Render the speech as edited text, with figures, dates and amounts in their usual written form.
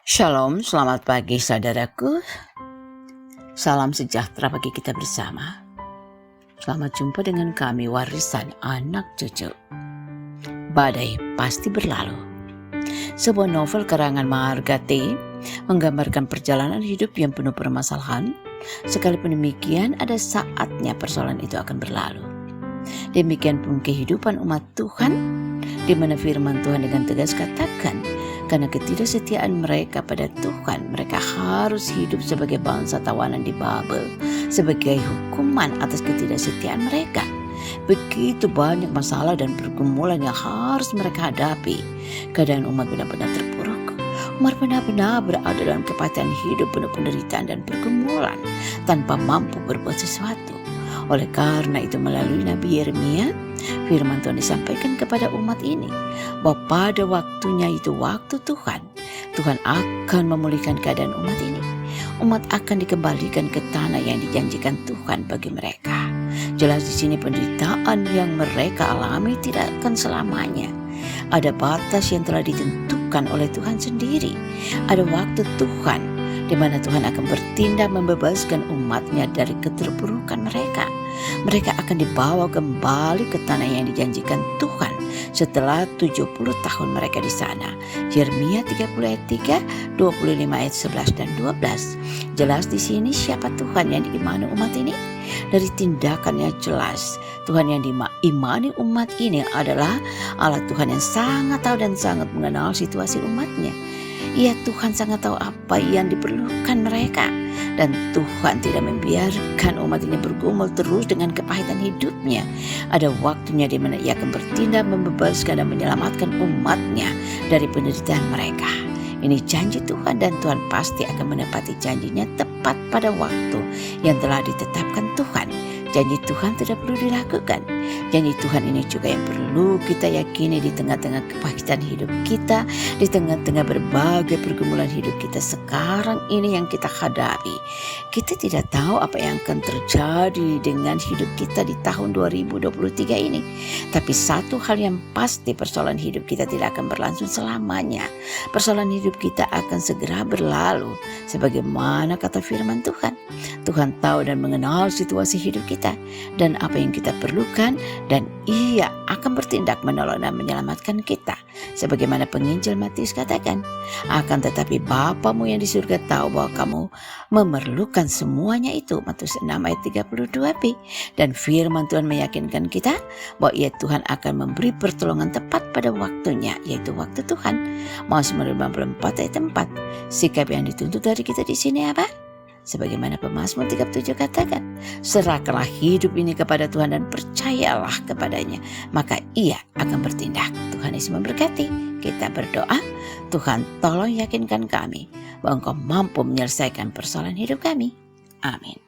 Shalom, selamat pagi saudaraku. Salam sejahtera bagi kita bersama. Selamat jumpa dengan kami, warisan anak cucu. Badai pasti berlalu. Sebuah novel karangan Margate menggambarkan perjalanan hidup yang penuh permasalahan. Sekalipun demikian, ada saatnya persoalan itu akan berlalu. Demikian pun kehidupan umat Tuhan, di mana firman Tuhan dengan tegas katakan, karena ketidaksetiaan mereka pada Tuhan, mereka harus hidup sebagai bangsa tawanan di Babel, sebagai hukuman atas ketidaksetiaan mereka. Begitu banyak masalah dan pergumulan yang harus mereka hadapi. Keadaan umat benar-benar terpuruk. Umat benar-benar berada dalam kepahitan hidup penuh penderitaan dan pergumulan, tanpa mampu berbuat sesuatu. Oleh karena itu melalui Nabi Yeremia, firman Tuhan disampaikan kepada umat ini bahwa pada waktunya itu waktu Tuhan akan memulihkan keadaan umat ini. Umat akan dikembalikan ke tanah yang dijanjikan Tuhan bagi mereka. Jelas di sini penderitaan yang mereka alami tidak akan selamanya. Ada batas yang telah ditentukan oleh Tuhan sendiri. Ada waktu Tuhan di mana Tuhan akan bertindak membebaskan umatnya dari keterpurukan mereka. Mereka akan dibawa kembali ke tanah yang dijanjikan Tuhan setelah 70 tahun mereka di sana. Yeremia 30 ayat 3, 25 ayat 11 dan 12. Jelas di sini siapa Tuhan yang diimani umat ini? Dari tindakannya jelas, Tuhan yang diimani umat ini adalah Allah Tuhan yang sangat tahu dan sangat mengenal situasi umatnya. Ia Tuhan sangat tahu apa yang diperlukan mereka. Dan Tuhan tidak membiarkan umat ini bergumul terus dengan kepahitan hidupnya. Ada waktunya di mana Ia akan bertindak membebaskan dan menyelamatkan umatnya dari penderitaan mereka. Ini janji Tuhan dan Tuhan pasti akan menepati janjinya tepat pada waktu yang telah ditetapkan Tuhan. Janji Tuhan tidak perlu dilakukan. Janji Tuhan ini juga yang perlu kita yakini di tengah-tengah kepahitan hidup kita, di tengah-tengah berbagai pergumulan hidup kita sekarang ini yang kita hadapi. Kita tidak tahu apa yang akan terjadi dengan hidup kita di tahun 2023 ini. Tapi satu hal yang pasti, persoalan hidup kita tidak akan berlangsung selamanya. Persoalan hidup kita akan segera berlalu. Sebagaimana kata firman Tuhan. Tuhan tahu dan mengenal situasi hidup kita dan apa yang kita perlukan, dan Ia akan bertindak menolong dan menyelamatkan kita. Sebagaimana penginjil Matius katakan, akan tetapi Bapamu yang di surga tahu bahwa kamu memerlukan semuanya itu. Matius 6 ayat 32b. Dan firman Tuhan meyakinkan kita bahwa Ia Tuhan akan memberi pertolongan tepat pada waktunya, yaitu waktu Tuhan. Mazmur 54 ayat 4. Sikap yang dituntut dari kita di sini apa? Sebagaimana Pemazmur 37 katakan, serahkanlah hidup ini kepada Tuhan dan percayalah kepadanya, maka Ia akan bertindak. Tuhan Yesus memberkati. Kita berdoa, Tuhan tolong yakinkan kami bahwa Engkau mampu menyelesaikan persoalan hidup kami. Amin.